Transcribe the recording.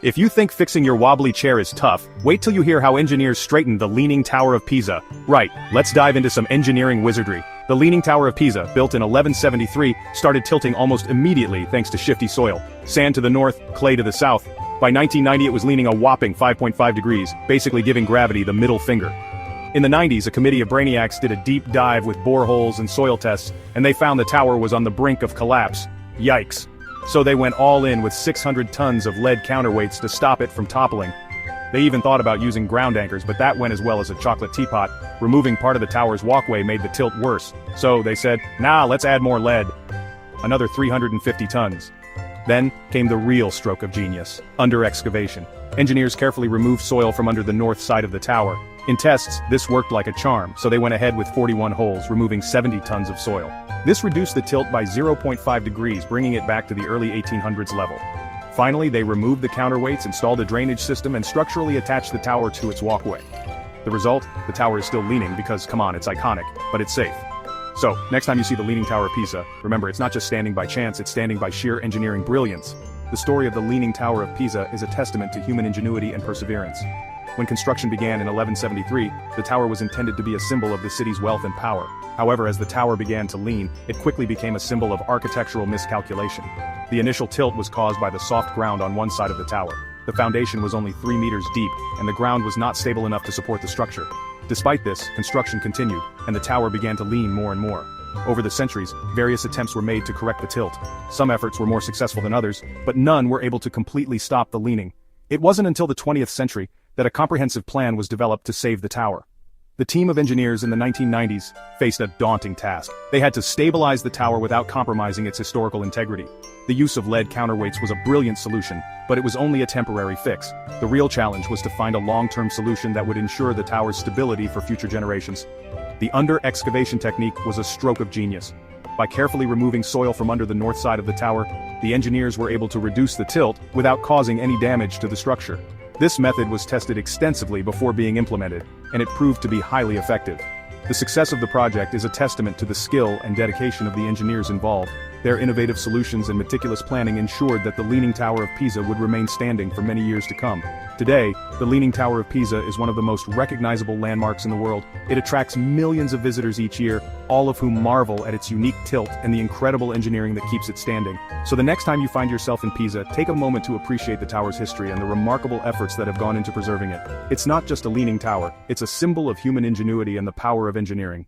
If you think fixing your wobbly chair is tough, wait till you hear how engineers straightened the Leaning Tower of Pisa. Right, let's dive into some engineering wizardry. The Leaning Tower of Pisa, built in 1173, started tilting almost immediately thanks to shifty soil. Sand to the north, clay to the south. By 1990 it was leaning a whopping 5.5 degrees, basically giving gravity the middle finger. In the 90s, a committee of brainiacs did a deep dive with boreholes and soil tests, and they found the tower was on the brink of collapse. Yikes. So they went all in with 600 tons of lead counterweights to stop it from toppling. They even thought about using ground anchors, but that went as well as a chocolate teapot. Removing part of the tower's walkway made the tilt worse. So they said, nah, let's add more lead. Another 350 tons. Then came the real stroke of genius: under excavation. Engineers carefully removed soil from under the north side of the tower. In tests, this worked like a charm, so they went ahead with 41 holes, removing 70 tons of soil. This reduced the tilt by 0.5 degrees, bringing it back to the early 1800s level. Finally, they removed the counterweights, installed a drainage system, and structurally attached the tower to its walkway. The result? The tower is still leaning because, come on, it's iconic, but it's safe. So, next time you see the Leaning Tower of Pisa, remember it's not just standing by chance, it's standing by sheer engineering brilliance. The story of the Leaning Tower of Pisa is a testament to human ingenuity and perseverance. When construction began in 1173, the tower was intended to be a symbol of the city's wealth and power. However, as the tower began to lean, it quickly became a symbol of architectural miscalculation. The initial tilt was caused by the soft ground on one side of the tower. The foundation was only 3 meters deep, and the ground was not stable enough to support the structure. Despite this, construction continued, and the tower began to lean more and more. Over the centuries, various attempts were made to correct the tilt. Some efforts were more successful than others, but none were able to completely stop the leaning. It wasn't until the 20th century that a comprehensive plan was developed to save the tower. The team of engineers in the 1990s faced a daunting task. They had to stabilize the tower without compromising its historical integrity. The use of lead counterweights was a brilliant solution, but it was only a temporary fix. The real challenge was to find a long-term solution that would ensure the tower's stability for future generations. The under-excavation technique was a stroke of genius. By carefully removing soil from under the north side of the tower, the engineers were able to reduce the tilt without causing any damage to the structure. This method was tested extensively before being implemented, and it proved to be highly effective. The success of the project is a testament to the skill and dedication of the engineers involved. Their innovative solutions and meticulous planning ensured that the Leaning Tower of Pisa would remain standing for many years to come. Today, the Leaning Tower of Pisa is one of the most recognizable landmarks in the world. It attracts millions of visitors each year, all of whom marvel at its unique tilt and the incredible engineering that keeps it standing. So the next time you find yourself in Pisa, take a moment to appreciate the tower's history and the remarkable efforts that have gone into preserving it. It's not just a leaning tower, it's a symbol of human ingenuity and the power of engineering.